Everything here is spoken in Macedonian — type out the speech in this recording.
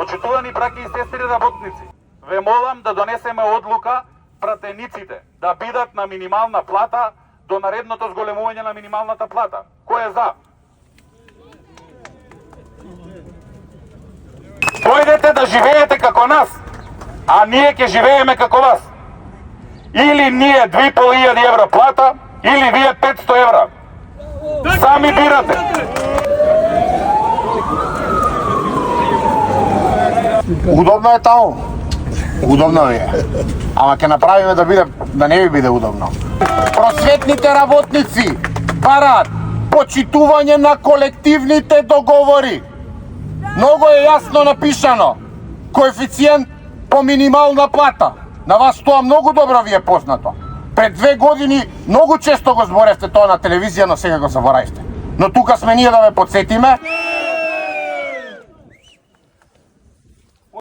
Почитувани браќи и сестри работници, ве молам да донесеме одлука пратениците да бидат на минимална плата до наредното зголемување на минималната плата. Кој е за? Дојдете да живеете како нас, а ние ќе живееме како вас. Или ние 2500 евра плата, или вие 500 евра. Сами бирате. Удобно е таму. Удобно ви е. Ама ќе направиме да не ви биде удобно. Просветните работници бараат почитување на колективните договори. Многу е јасно напишано. Коефициент по минимална плата. На вас тоа многу добро ви е познато. Пред 2 години многу често го зборевте тоа на телевизија, но сега го заборавивте. Но тука сме ние да ве подсетиме